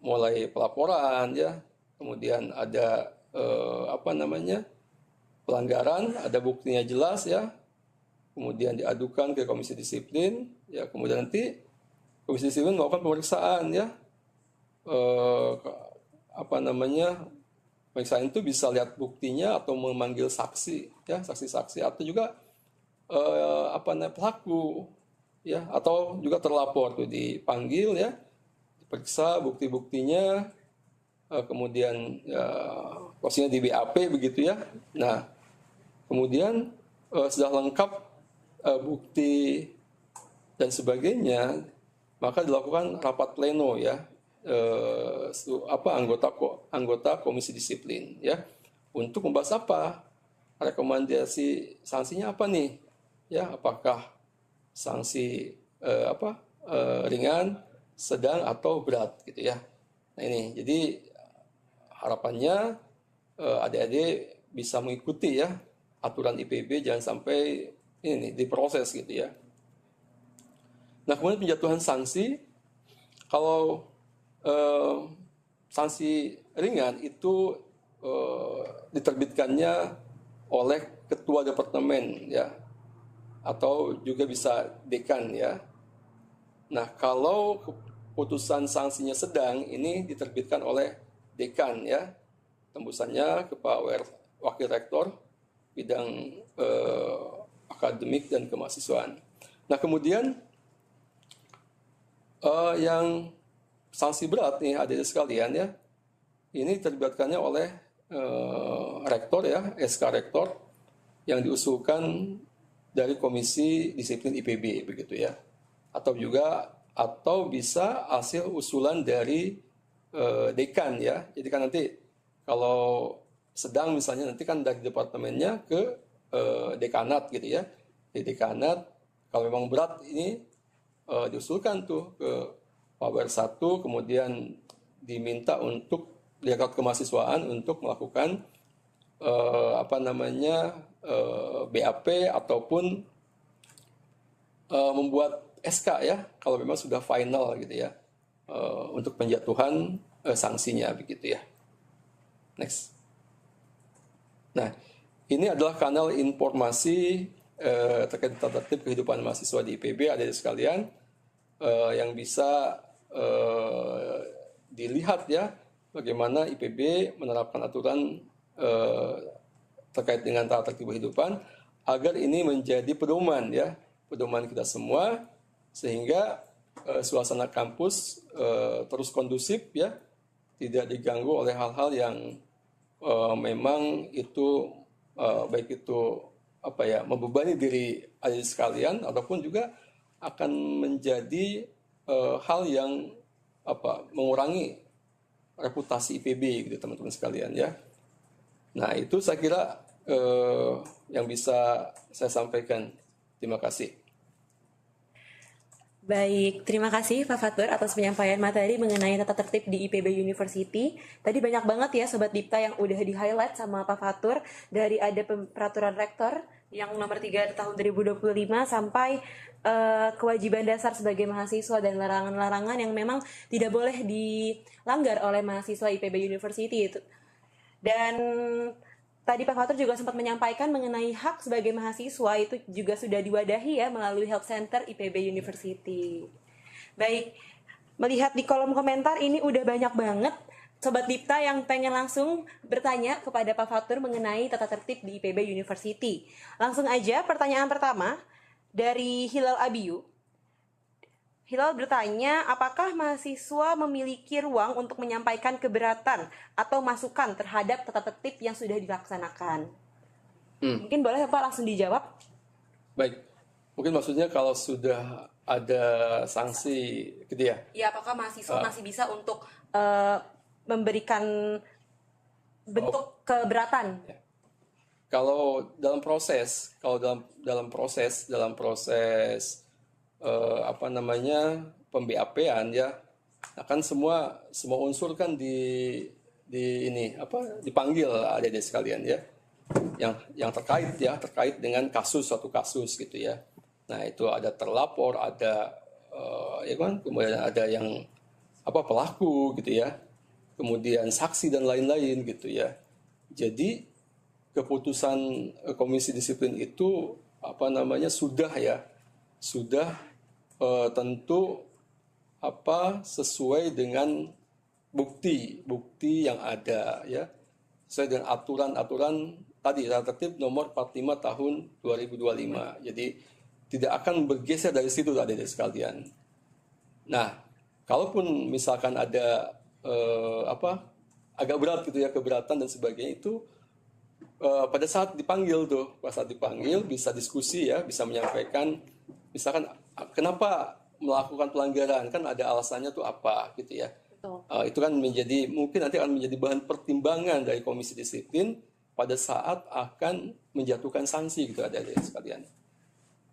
mulai pelaporan ya, kemudian ada pelanggaran, ada buktinya jelas ya, kemudian diadukan ke komisi disiplin ya, kemudian nanti komisi disiplin melakukan pemeriksaan ya, eh, pemeriksaan itu bisa lihat buktinya atau memanggil saksi ya, saksi-saksi, atau juga pelaku ya, atau juga terlapor tuh dipanggil ya, diperiksa bukti-buktinya, kemudian ya, posisinya di BAP begitu ya. Nah, kemudian sudah lengkap bukti dan sebagainya, maka dilakukan rapat pleno ya, anggota komisi disiplin ya, untuk membahas apa, rekomendasi sanksinya apa nih ya, apakah sanksi ringan, sedang atau berat gitu ya. Nah ini jadi harapannya adik-adik bisa mengikuti ya aturan IPB, jangan sampai ini diproses gitu ya. Nah, kemudian penjatuhan sanksi, kalau sanksi ringan itu diterbitkannya oleh ketua departemen ya, atau juga bisa dekan ya. Nah, kalau keputusan sanksinya sedang, ini diterbitkan oleh dekan ya, tembusannya ke Pak Wakil Rektor bidang akademik dan kemahasiswaan. Nah, kemudian yang sanksi berat nih adik-adik sekalian ya, ini diterbitkannya oleh rektor ya, SK rektor yang diusulkan dari Komisi Disiplin IPB begitu ya, atau bisa hasil usulan dari dekan ya. Jadi kan nanti kalau sedang misalnya nanti kan dari departemennya ke dekanat gitu ya. Di dekanat kalau memang berat ini diusulkan tuh ke Power 1, kemudian diminta untuk direktorat kemahasiswaan untuk melakukan BAP ataupun membuat SK ya, kalau memang sudah final gitu ya, untuk penjatuhan sanksinya begitu ya. Next. Nah, ini adalah kanal informasi terkait tata tertib kehidupan mahasiswa di IPB, adik-adik sekalian, yang bisa dilihat ya, bagaimana IPB menerapkan aturan terkait dengan tata tertib kehidupan agar ini menjadi pedoman ya, pedoman kita semua, sehingga suasana kampus terus kondusif ya, tidak diganggu oleh hal-hal yang memang itu baik itu membebani diri adik sekalian, ataupun juga akan menjadi hal yang mengurangi reputasi IPB gitu teman-teman sekalian ya. Nah, itu saya kira yang bisa saya sampaikan. Terima kasih. Baik, terima kasih Pak Fatur atas penyampaian materi mengenai tata tertib di IPB University. Tadi banyak banget ya Sobat Dipta yang udah di-highlight sama Pak Fatur, dari ada peraturan rektor yang nomor 3 tahun 2025 sampai kewajiban dasar sebagai mahasiswa dan larangan-larangan yang memang tidak boleh dilanggar oleh mahasiswa IPB University itu. Dan tadi Pak Fatur juga sempat menyampaikan mengenai hak sebagai mahasiswa itu juga sudah diwadahi ya melalui Health Center IPB University. Baik, melihat di kolom komentar ini udah banyak banget Sobat Dipta yang pengen langsung bertanya kepada Pak Fatur mengenai tata tertib di IPB University. Langsung aja pertanyaan pertama dari Hilal Abiyu. Hilal bertanya, apakah mahasiswa memiliki ruang untuk menyampaikan keberatan atau masukan terhadap tata tertib yang sudah dilaksanakan? Mungkin boleh Pak langsung dijawab? Baik, mungkin maksudnya kalau sudah ada sanksi gitu ya? Ya, apakah mahasiswa masih bisa untuk memberikan bentuk keberatan? Ya. Kalau dalam proses pemBAP-an ya, akan semua unsur kan dipanggil adik-adik sekalian ya, yang terkait dengan suatu kasus gitu ya. Nah, itu ada terlapor, ada kemudian ada yang pelaku gitu ya, kemudian saksi dan lain-lain gitu ya. Jadi keputusan Komisi Disiplin itu sudah tentu sesuai dengan bukti yang ada ya, sesuai dengan aturan-aturan tadi tata tertib nomor 45 tahun 2025. Jadi tidak akan bergeser dari situ tadi sekalian. Nah, kalaupun misalkan ada agak berat gitu ya, keberatan dan sebagainya, itu pada saat dipanggil bisa diskusi ya, bisa menyampaikan misalkan kenapa melakukan pelanggaran, kan ada alasannya tuh apa gitu ya. Itu kan mungkin nanti akan menjadi bahan pertimbangan dari Komisi Disiplin pada saat akan menjatuhkan sanksi gitu ada sekalian.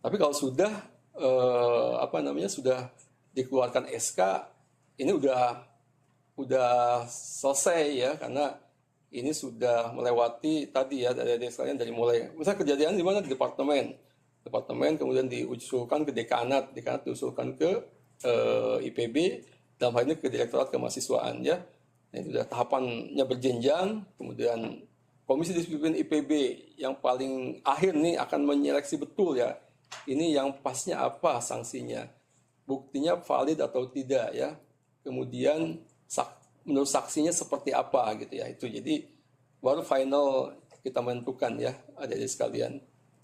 Tapi kalau sudah sudah dikeluarkan SK, ini udah selesai ya, karena ini sudah melewati tadi ya dari sekalian, dari mulai misalnya kejadian di mana di departemen kemudian diusulkan ke dekanat diusulkan ke IPB, dalam hal ini ke Direktorat Kemahasiswaan ya. Nah, itu sudah tahapannya berjenjang, kemudian Komisi Disiplin IPB yang paling akhir nih akan menyeleksi betul ya, ini yang pasnya apa sanksinya, buktinya valid atau tidak ya, kemudian menurut saksinya seperti apa gitu ya. Itu jadi baru final kita menentukan ya adik-adik sekalian.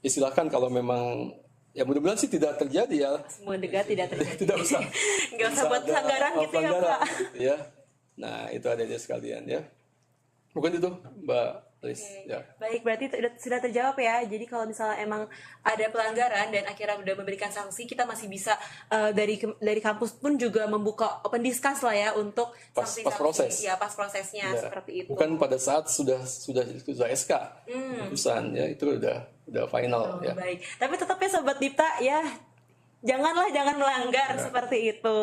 Silakan kalau memang ya, mudah-mudahan sih tidak terjadi ya. Semoga tidak terjadi. Tidak usah. Nggak usah buat pelanggaran gitu ya Pak. Gitu ya. Nah itu adik-adik sekalian ya. Mungkin itu Mbak Liz. Ya. Baik, berarti sudah terjawab ya. Jadi kalau misalnya emang ada pelanggaran dan akhirnya sudah memberikan sanksi, kita masih bisa dari kampus pun juga membuka open discuss lah ya untuk pas proses. Ya, pas prosesnya ya, seperti itu. Bukan pada saat sudah SK keputusan ya, itu udah final ya. Baik. Tapi tetap ya Sobat Dipta ya, jangan melanggar seperti itu.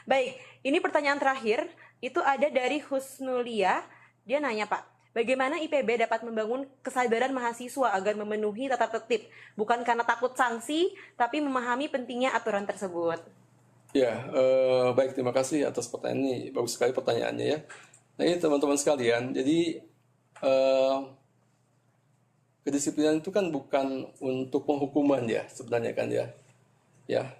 Baik, ini pertanyaan terakhir itu ada dari Husnulia. Dia nanya, Pak, bagaimana IPB dapat membangun kesadaran mahasiswa agar memenuhi tata tertib, bukan karena takut sanksi, tapi memahami pentingnya aturan tersebut? Ya, baik, terima kasih atas pertanyaan ini. Bagus sekali pertanyaannya ya. Nah ini teman-teman sekalian, jadi kedisiplinan itu kan bukan untuk penghukuman ya sebenarnya kan ya. Ya,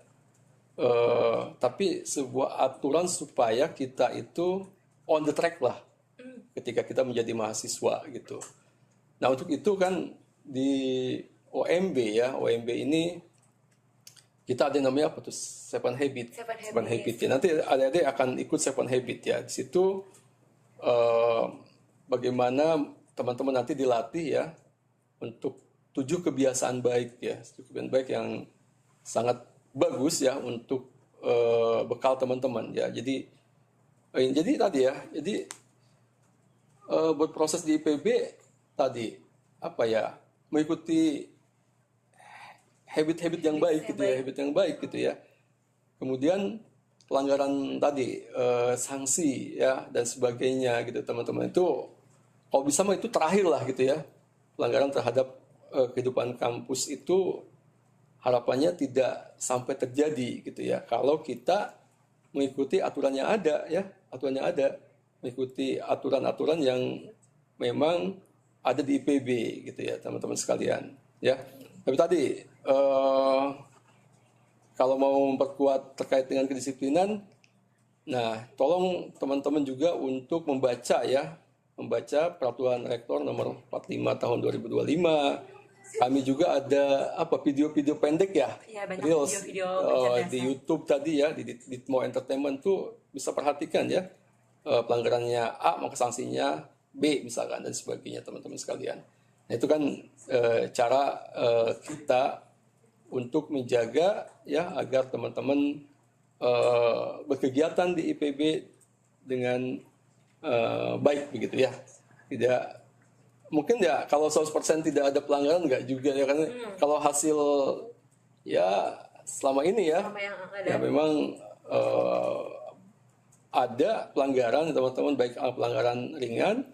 tapi sebuah aturan supaya kita itu on the track lah ketika kita menjadi mahasiswa gitu. Nah untuk itu kan di OMB ini kita ada namanya apa tuh, Seven Habit ya. Nanti adik-adik akan ikut Seven Habit ya. Di situ bagaimana teman-teman nanti dilatih ya untuk 7 kebiasaan baik ya, 7 kebiasaan baik yang sangat bagus ya untuk bekal teman-teman ya. Jadi tadi ya, berproses di IPB tadi mengikuti habit-habit yang baik gitu ya, habit yang baik gitu ya. Kemudian pelanggaran tadi, sanksi ya dan sebagainya gitu teman-teman, itu kalau bisa mah itu terakhir lah gitu ya. Pelanggaran terhadap kehidupan kampus itu harapannya tidak sampai terjadi gitu ya, kalau kita mengikuti aturan yang ada ya, mengikuti aturan-aturan yang memang ada di IPB gitu ya teman-teman sekalian ya. Tapi tadi kalau mau memperkuat terkait dengan kedisiplinan, nah tolong teman-teman juga untuk membaca peraturan rektor nomor 45 tahun 2025. Kami juga ada video-video pendek ya, reels di YouTube tadi ya, di Ditmo Entertainment tuh bisa perhatikan ya, pelanggarannya A maka sanksinya B misalkan dan sebagainya teman-teman sekalian. Nah itu kan cara kita untuk menjaga ya agar teman-teman berkegiatan di IPB dengan baik begitu ya. Tidak mungkin ya kalau 100% tidak ada pelanggaran, enggak juga ya, karena kalau hasil ya selama ini ya memang ada pelanggaran teman-teman, baik pelanggaran ringan,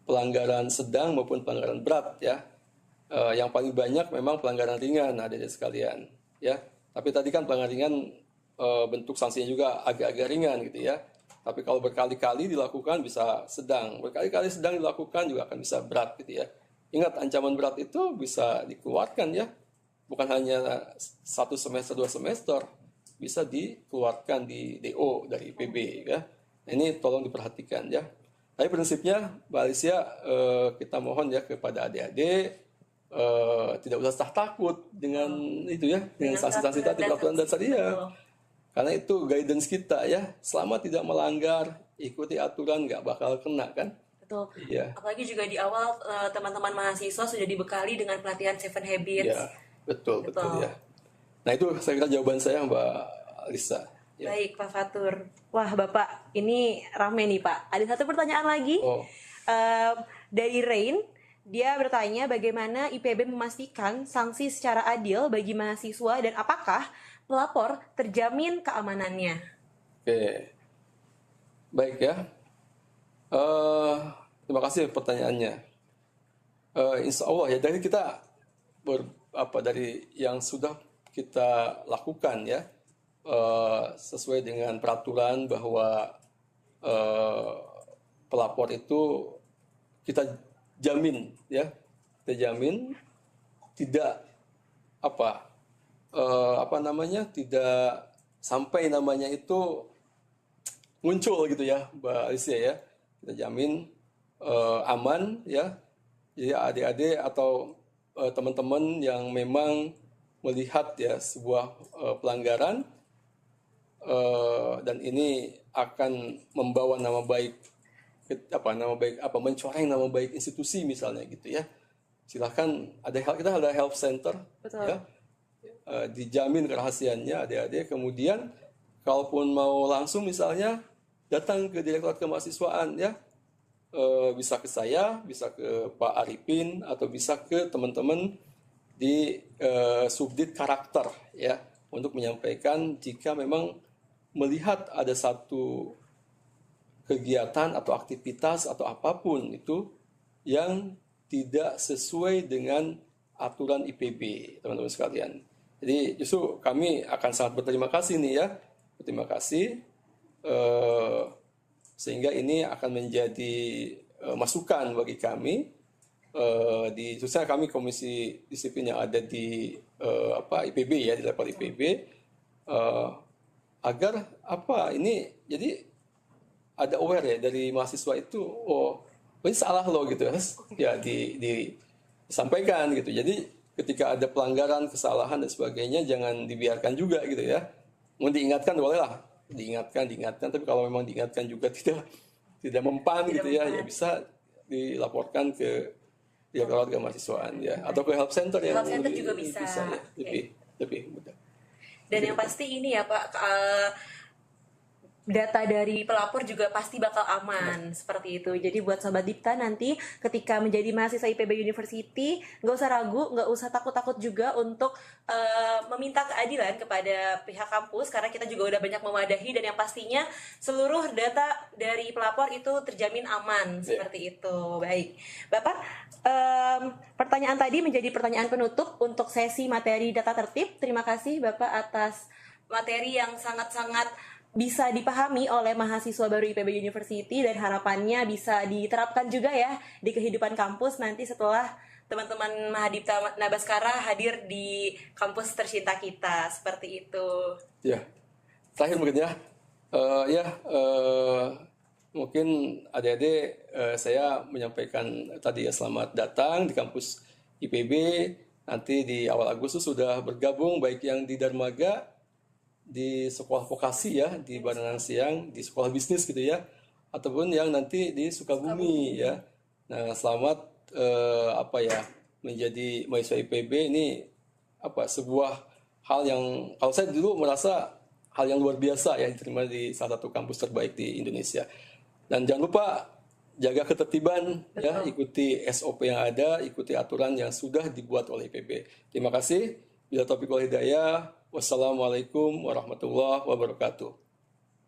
pelanggaran sedang maupun pelanggaran berat ya. Yang paling banyak memang pelanggaran ringan adik-adik sekalian ya. Tapi tadi kan pelanggaran ringan bentuk sanksinya juga agak-agak ringan gitu ya. Tapi kalau berkali-kali dilakukan bisa sedang, berkali-kali sedang dilakukan juga akan bisa berat gitu ya. Ingat ancaman berat itu bisa dikeluarkan ya, bukan hanya 1 semester 2 semester, bisa dikeluarkan di DO dari IPB ya. Ini tolong diperhatikan ya. Tapi prinsipnya Mbak Alicia, kita mohon ya kepada adik-adik tidak usah takut dengan itu ya, dengan sanksi-sanksi tadi, peraturan dasar ya. Karena itu guidance kita ya, selama tidak melanggar, ikuti aturan nggak bakal kena kan. Betul. Iya. Apalagi juga di awal teman-teman mahasiswa sudah dibekali dengan pelatihan Seven Habits. Iya, betul ya. Nah itu saya kira jawaban saya Mbak Lisa. Ya. Baik Pak Fatur. Wah Bapak, ini rame nih Pak. Ada satu pertanyaan lagi dari Rain. Dia bertanya bagaimana IPB memastikan sanksi secara adil bagi mahasiswa dan apakah pelapor terjamin keamanannya. Oke, baik ya. Terima kasih pertanyaannya. Insya Allah ya, dari kita dari yang sudah kita lakukan ya, sesuai dengan peraturan bahwa pelapor itu kita jamin ya, kita jamin tidak tidak sampai namanya itu muncul gitu ya Mbak Alicia ya. Kita jamin aman ya. Jadi adik-adik atau teman-teman yang memang melihat ya sebuah pelanggaran dan ini akan membawa nama baik mencoreng nama baik institusi misalnya gitu ya. Silahkan kita ada help center. Betul. Ya, dijamin kerahasiaannya adik-adik. Kemudian kalaupun mau langsung misalnya datang ke Direktorat Kemahasiswaan ya, bisa ke saya, bisa ke Pak Arifin atau bisa ke teman-teman di subdit karakter ya, untuk menyampaikan jika memang melihat ada satu kegiatan atau aktivitas atau apapun itu yang tidak sesuai dengan aturan IPB, teman-teman sekalian. Jadi justru kami akan sangat berterima kasih nih ya, berterima kasih sehingga ini akan menjadi masukan bagi kami khususnya kami Komisi Disiplin yang ada di IPB ya, di level IPB agar ini jadi ada aware ya dari mahasiswa itu, ini salah loh gitu ya, disampaikan gitu. Jadi ketika ada pelanggaran, kesalahan dan sebagainya jangan dibiarkan juga gitu ya. Mau diingatkan bolehlah, diingatkan. Tapi kalau memang diingatkan juga tidak mempan gitu ya, ya bisa dilaporkan ke Direktorat Kemahasiswaan ya, atau ke help center ya. Help center juga bisa ya, lebih mudah. Dan yang pasti ini ya Pak, data dari pelapor juga pasti bakal aman seperti itu. Jadi buat Sobat Dipta nanti ketika menjadi mahasiswa IPB University, nggak usah ragu, nggak usah takut-takut juga untuk meminta keadilan kepada pihak kampus, karena kita juga udah banyak memadahi dan yang pastinya seluruh data dari pelapor itu terjamin aman seperti itu. Baik, Bapak, pertanyaan tadi menjadi pertanyaan penutup untuk sesi materi data tertib. Terima kasih Bapak atas materi yang sangat-sangat bisa dipahami oleh mahasiswa baru IPB University dan harapannya bisa diterapkan juga ya di kehidupan kampus nanti setelah teman-teman Mahadipta Nabaskara hadir di kampus tercinta kita, seperti itu. Ya, terakhir mungkin ya, mungkin adik-adik saya menyampaikan tadi ya, selamat datang di kampus IPB. Nanti di awal Agustus sudah bergabung baik yang di Darmaga, di sekolah vokasi ya, di Baranang Siang, di sekolah bisnis gitu ya, ataupun yang nanti di Sukabumi ya. Nah, selamat menjadi mahasiswa IPB ini sebuah hal yang kalau saya dulu merasa hal yang luar biasa ya, diterima di salah satu kampus terbaik di Indonesia. Dan jangan lupa jaga ketertiban. Betul. Ya, ikuti SOP yang ada, ikuti aturan yang sudah dibuat oleh IPB. Terima kasih. Bila taufiq wal hidayah. Wassalamualaikum warahmatullahi wabarakatuh.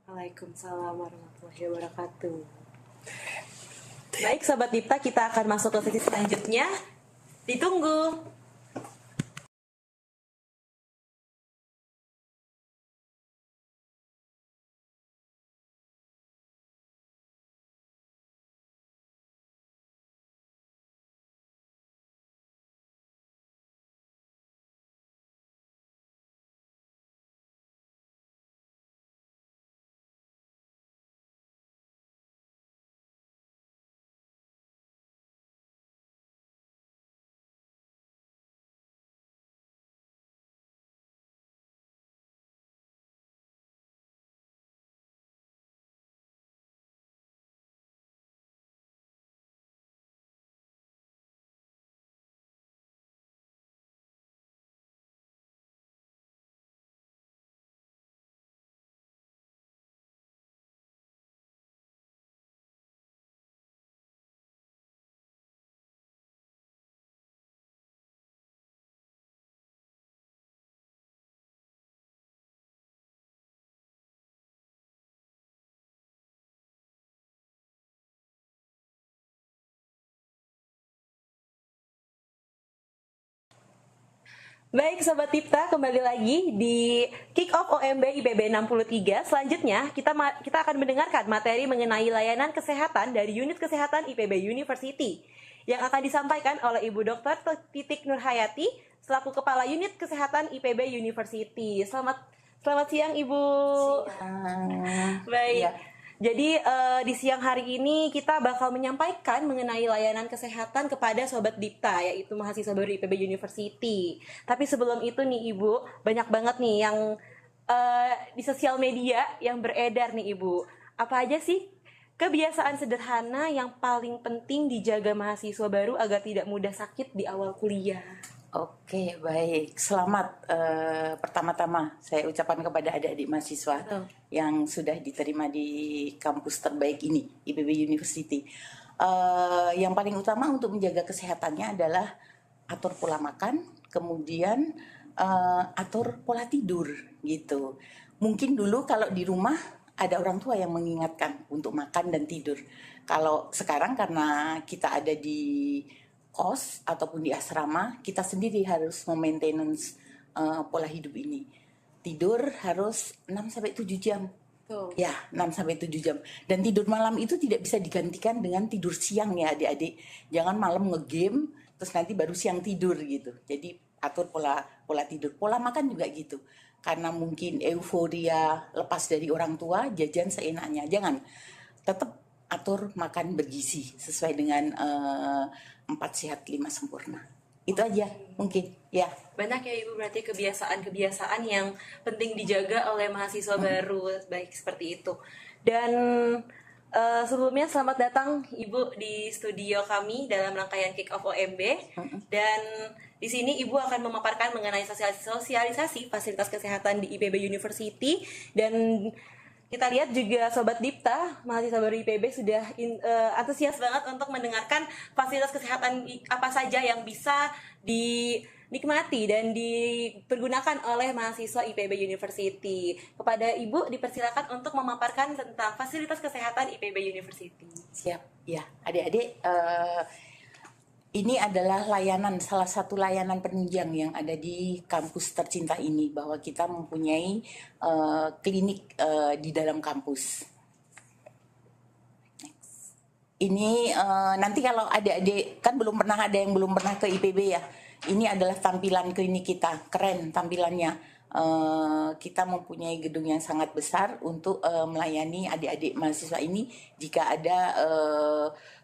Waalaikumsalam warahmatullahi wabarakatuh. Baik Sobat Dipta, kita akan masuk ke sesi selanjutnya. Ditunggu. Baik Sobat Tipta, kembali lagi di Kick Off OMB IPB 63. Selanjutnya kita akan mendengarkan materi mengenai layanan kesehatan dari Unit Kesehatan IPB University yang akan disampaikan oleh Ibu Dr. Titik Nurhayati selaku Kepala Unit Kesehatan IPB University. Selamat siang Ibu. Siang. Baik. Ya. Jadi di siang hari ini kita bakal menyampaikan mengenai layanan kesehatan kepada Sobat Dipta, yaitu mahasiswa baru IPB University. Tapi sebelum itu nih Ibu, banyak banget nih yang di sosial media yang beredar nih Ibu. Apa aja sih kebiasaan sederhana yang paling penting dijaga mahasiswa baru agar tidak mudah sakit di awal kuliah? Oke, baik. Selamat pertama-tama saya ucapkan kepada adik-adik mahasiswa yang sudah diterima di kampus terbaik ini, IPB University. Yang paling utama untuk menjaga kesehatannya adalah atur pola makan, kemudian atur pola tidur gitu. Mungkin dulu kalau di rumah ada orang tua yang mengingatkan untuk makan dan tidur. Kalau sekarang karena kita ada di kos ataupun di asrama, kita sendiri harus memaintenance pola hidup ini. Tidur harus 6-7 jam. Ya, 6-7 jam. Dan tidur malam itu tidak bisa digantikan dengan tidur siang ya adik-adik. Jangan malam ngegame, terus nanti baru siang tidur gitu. Jadi atur pola tidur. Pola makan juga gitu. Karena mungkin euforia lepas dari orang tua, jajan seenaknya. Jangan. Tetap atur makan bergizi sesuai dengan 4 sehat 5 sempurna. Itu aja mungkin ya. Banyak ya Ibu berarti kebiasaan-kebiasaan yang penting dijaga oleh mahasiswa baru, baik seperti itu. Dan sebelumnya selamat datang Ibu di studio kami dalam rangkaian Kick Off OMB. Dan di sini Ibu akan memaparkan mengenai sosialisasi fasilitas kesehatan di IPB University. Dan kita lihat juga Sobat Dipta, mahasiswa baru IPB sudah antusias banget untuk mendengarkan fasilitas kesehatan apa saja yang bisa dinikmati dan dipergunakan oleh mahasiswa IPB University. Kepada Ibu dipersilakan untuk memaparkan tentang fasilitas kesehatan IPB University. Siap, ya adik-adik. Ini adalah salah satu layanan penunjang yang ada di kampus tercinta ini, bahwa kita mempunyai klinik di dalam kampus. Ini nanti kalau adik-adik kan ada yang belum pernah ke IPB ya. Ini adalah tampilan klinik kita, keren tampilannya. Kita mempunyai gedung yang sangat besar untuk melayani adik-adik mahasiswa ini jika ada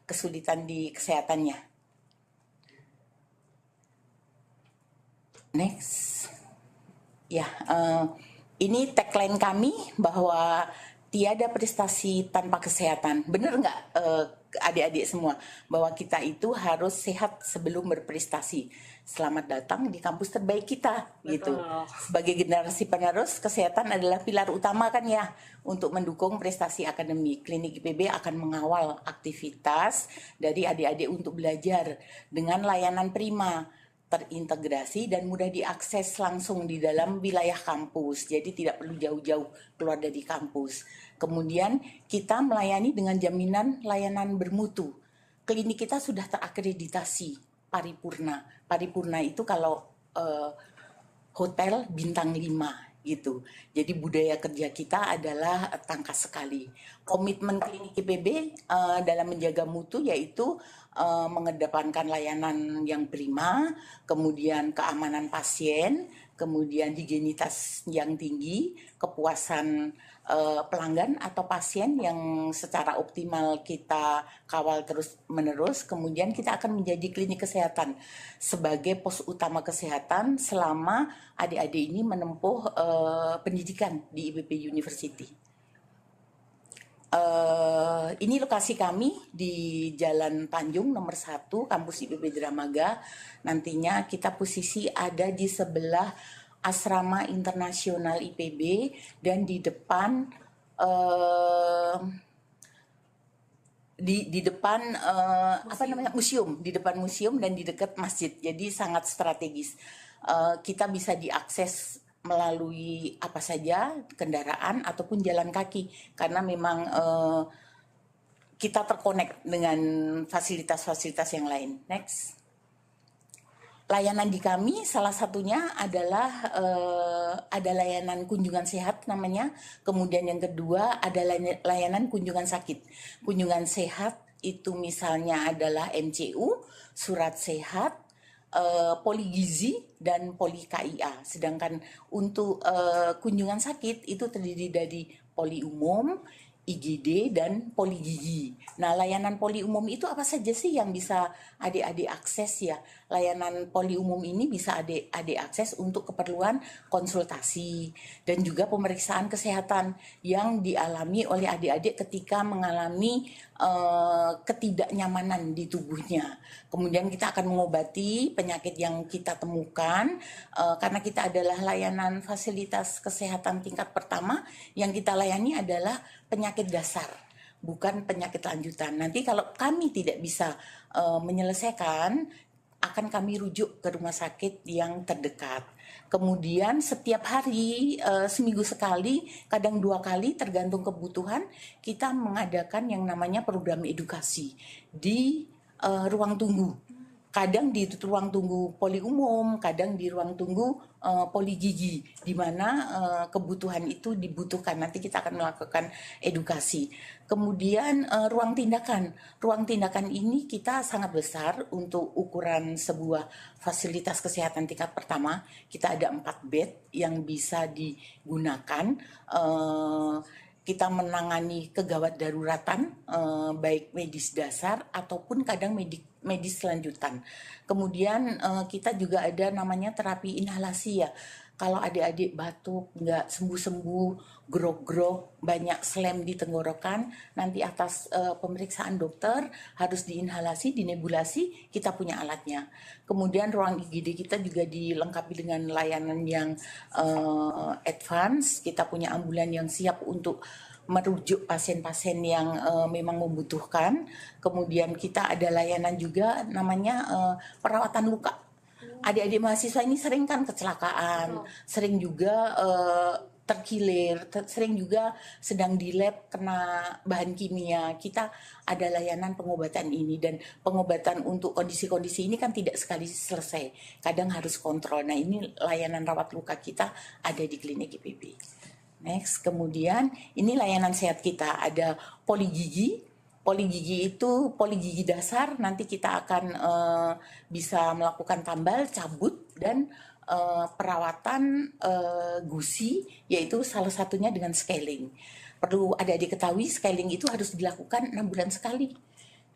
kesulitan di kesehatannya. Next, ya ini tagline kami bahwa tiada prestasi tanpa kesehatan. Benar nggak adik-adik semua bahwa kita itu harus sehat sebelum berprestasi. Selamat datang di kampus terbaik kita. Gitu. Sebagai generasi penerus, kesehatan adalah pilar utama kan ya untuk mendukung prestasi akademik. Klinik IPB akan mengawal aktivitas dari adik-adik untuk belajar dengan layanan prima, terintegrasi dan mudah diakses langsung di dalam wilayah kampus. Jadi tidak perlu jauh-jauh keluar dari kampus. Kemudian kita melayani dengan jaminan layanan bermutu. Klinik kita sudah terakreditasi paripurna. Paripurna itu kalau hotel bintang 5 gitu. Jadi budaya kerja kita adalah tangkas sekali. Komitmen klinik IPB dalam menjaga mutu yaitu mengedepankan layanan yang prima, kemudian keamanan pasien, kemudian higienitas yang tinggi, kepuasan pelanggan atau pasien yang secara optimal kita kawal terus-menerus. Kemudian kita akan menjadi klinik kesehatan sebagai pos utama kesehatan selama adik-adik ini menempuh pendidikan di IPB University. Ini lokasi kami di Jalan Tanjung nomor 1, kampus IPB Dramaga. Nantinya kita posisi ada di sebelah Asrama Internasional IPB dan di depan di depan museum, di depan museum dan di dekat masjid. Jadi sangat strategis. Kita bisa diakses melalui apa saja kendaraan ataupun jalan kaki karena memang kita terkonek dengan fasilitas-fasilitas yang lain. Next. layanan di kami salah satunya adalah ada layanan kunjungan sehat namanya. Kemudian yang kedua ada layanan kunjungan sakit. Kunjungan sehat itu misalnya adalah MCU, surat sehat, poligizi dan poli KIA. Sedangkan untuk kunjungan sakit itu terdiri dari poli umum, IGD dan poli gigi. Nah, layanan poli umum itu apa saja sih yang bisa adik-adik akses ya? Layanan poli umum ini bisa adik-adik akses untuk keperluan konsultasi dan juga pemeriksaan kesehatan yang dialami oleh adik-adik ketika mengalami ketidaknyamanan di tubuhnya. Kemudian kita akan mengobati penyakit yang kita temukan karena kita adalah layanan fasilitas kesehatan tingkat pertama, yang kita layani adalah penyakit dasar, bukan penyakit lanjutan. Nanti kalau kami tidak bisa menyelesaikan, akan kami rujuk ke rumah sakit yang terdekat. Kemudian setiap hari, seminggu sekali, kadang 2 kali, tergantung kebutuhan, kita mengadakan yang namanya program edukasi di ruang tunggu. Kadang di ruang tunggu poli umum, kadang di ruang tunggu poli gigi, di mana kebutuhan itu dibutuhkan. Nanti kita akan melakukan edukasi. Kemudian ruang tindakan. Ruang tindakan ini kita sangat besar untuk ukuran sebuah fasilitas kesehatan tingkat pertama. Kita ada 4 bed yang bisa digunakan. Kita menangani kegawat daruratan, baik medis dasar ataupun kadang medis lanjutan. Kemudian kita juga ada namanya terapi inhalasi ya. Kalau adik-adik batuk, nggak sembuh-sembuh, grog-grog, banyak slem di tenggorokan, nanti atas pemeriksaan dokter harus diinhalasi, dinebulasi, kita punya alatnya. Kemudian ruang IGD kita juga dilengkapi dengan layanan yang advance. Kita punya ambulan yang siap untuk merujuk pasien-pasien yang memang membutuhkan. Kemudian kita ada layanan juga namanya perawatan luka. Adik-adik mahasiswa ini sering kan kecelakaan, sering juga terkilir, sering juga sedang di lab kena bahan kimia. Kita ada layanan pengobatan ini, dan pengobatan untuk kondisi-kondisi ini kan tidak sekali selesai, kadang harus kontrol. Nah, ini layanan rawat luka kita ada di klinik IPB. Next, kemudian ini layanan sehat kita, ada poli gigi. Poli gigi itu poli gigi dasar, nanti kita akan bisa melakukan tambal, cabut, dan perawatan gusi, yaitu salah satunya dengan scaling. Perlu adik-adik ketahui, scaling itu harus dilakukan 6 bulan sekali.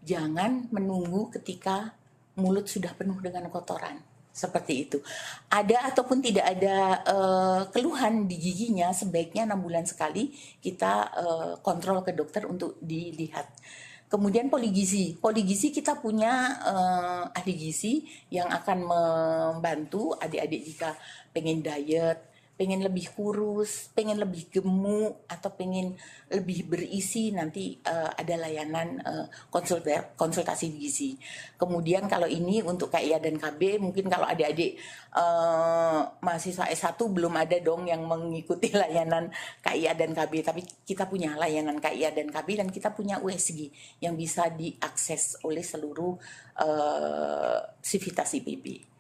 Jangan menunggu ketika mulut sudah penuh dengan kotoran. Seperti itu. Ada ataupun tidak ada keluhan di giginya, sebaiknya 6 bulan sekali kita kontrol ke dokter untuk dilihat. Kemudian poligizi. Poligizi kita punya ahli gizi yang akan membantu adik-adik jika pengen diet, pengen lebih kurus, pengen lebih gemuk, atau pengen lebih berisi, nanti ada layanan konsultasi gizi. Kemudian kalau ini untuk KIA dan KB, mungkin kalau adik-adik mahasiswa S1 belum ada dong yang mengikuti layanan KIA dan KB, tapi kita punya layanan KIA dan KB, dan kita punya USG yang bisa diakses oleh seluruh sivitas IPB.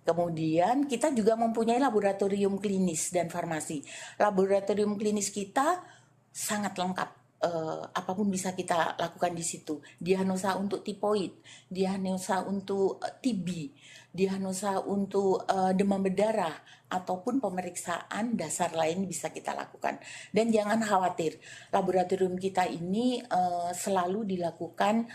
Kemudian kita juga mempunyai laboratorium klinis dan farmasi. Laboratorium klinis kita sangat lengkap. Apapun bisa kita lakukan di situ. Diagnosa untuk tipoid, diagnosa untuk TB, diagnosa untuk demam berdarah, ataupun pemeriksaan dasar lain bisa kita lakukan. Dan jangan khawatir, laboratorium kita ini selalu dilakukan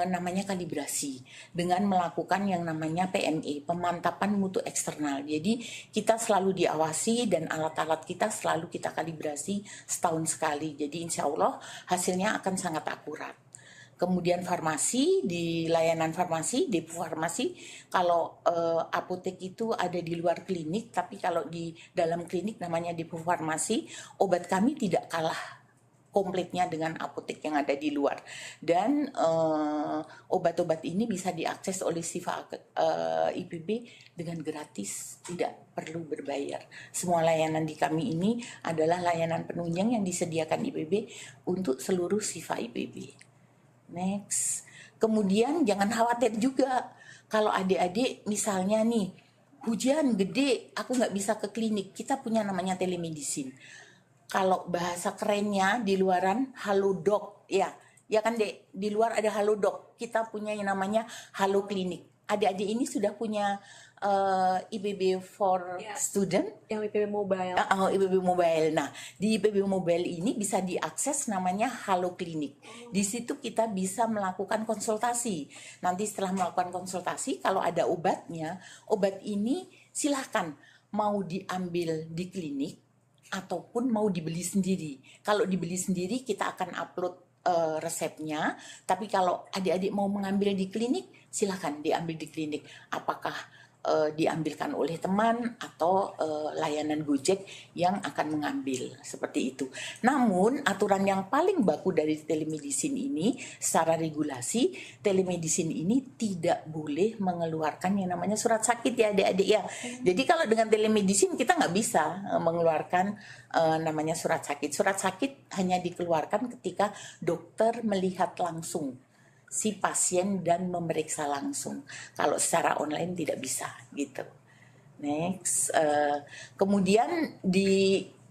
namanya kalibrasi dengan melakukan yang namanya PME, pemantapan mutu eksternal. Jadi kita selalu diawasi dan alat-alat kita selalu kita kalibrasi setahun sekali. Jadi insya Allah hasilnya akan sangat akurat. Kemudian farmasi, di layanan farmasi, depo farmasi, kalau apotek itu ada di luar klinik, tapi kalau di dalam klinik namanya depo farmasi. Obat kami tidak kalah komplitnya dengan apotek yang ada di luar, dan obat-obat ini bisa diakses oleh Siva IPB dengan gratis, tidak perlu berbayar. Semua layanan di kami ini adalah layanan penunjang yang disediakan IPB untuk seluruh Siva IPB. Next. Kemudian jangan khawatir juga Kalau adik-adik misalnya nih, hujan gede, aku nggak bisa ke klinik, kita punya namanya telemedicine. Kalau bahasa kerennya di luaran halodoc, ya kan Dek, di luar ada halodoc, kita punya yang namanya halo klinik. Adik-adik ini sudah punya IPB for student, Yang IPB Mobile. IPB Mobile. Nah, di IPB Mobile ini bisa diakses namanya Halo Klinik. Di situ kita bisa melakukan konsultasi. Nanti setelah melakukan konsultasi, kalau ada obatnya, obat ini silahkan mau diambil di klinik ataupun mau dibeli sendiri. Kalau dibeli sendiri, kita akan upload resepnya. Tapi kalau adik-adik mau mengambil di klinik, silahkan diambil di klinik. Apakah diambilkan oleh teman atau layanan Gojek yang akan mengambil, seperti itu. Namun aturan yang paling baku dari telemedicine ini secara regulasi, telemedicine ini tidak boleh mengeluarkan yang namanya surat sakit ya adik-adik ya. Jadi kalau dengan telemedicine kita nggak bisa mengeluarkan namanya surat sakit. Surat sakit hanya dikeluarkan ketika dokter melihat langsung si pasien dan memeriksa langsung. Kalau secara online tidak bisa gitu. Next, kemudian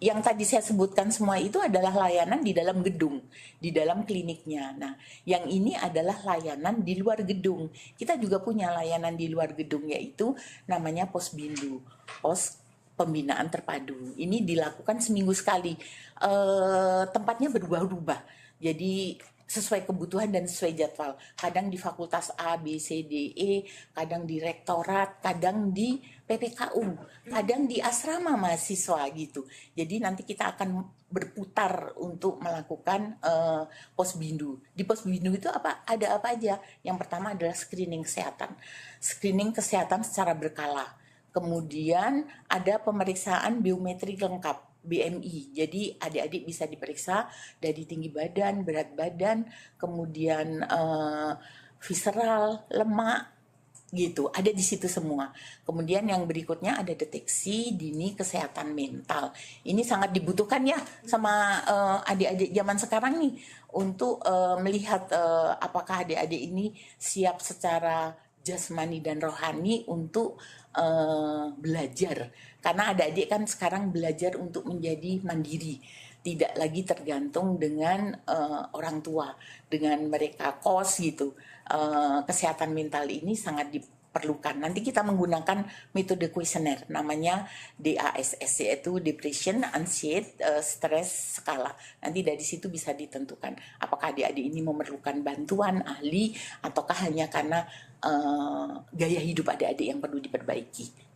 yang tadi saya sebutkan semua itu adalah layanan di dalam gedung, di dalam kliniknya. Nah, yang ini adalah layanan di luar gedung. Kita juga punya layanan di luar gedung, yaitu namanya Posbindu, Pos Pembinaan Terpadu. Ini dilakukan seminggu sekali. Tempatnya berubah-ubah. Jadi sesuai kebutuhan dan sesuai jadwal. Kadang di fakultas A, B, C, D, E, kadang di rektorat, kadang di PPKU, kadang di asrama mahasiswa gitu. Jadi nanti kita akan berputar untuk melakukan Posbindu. Di Posbindu itu ada apa aja? Yang pertama adalah screening kesehatan. Screening kesehatan secara berkala. Kemudian ada pemeriksaan biometri lengkap. BMI, jadi adik-adik bisa diperiksa dari tinggi badan, berat badan, kemudian visceral, lemak, gitu. Ada di situ semua. Kemudian yang berikutnya ada deteksi dini kesehatan mental. Ini sangat dibutuhkan ya sama adik-adik zaman sekarang nih untuk melihat apakah adik-adik ini siap secara jasmani dan rohani untuk belajar. Karena adik-adik kan sekarang belajar untuk menjadi mandiri, tidak lagi tergantung dengan orang tua, dengan mereka kos gitu. Kesehatan mental ini sangat diperlukan. Nanti kita menggunakan metode kuesioner namanya DASS, yaitu Depression, Anxiety, Stress Skala. Nanti dari situ bisa ditentukan apakah adik-adik ini memerlukan bantuan ahli ataukah hanya karena gaya hidup adik-adik yang perlu diperbaiki.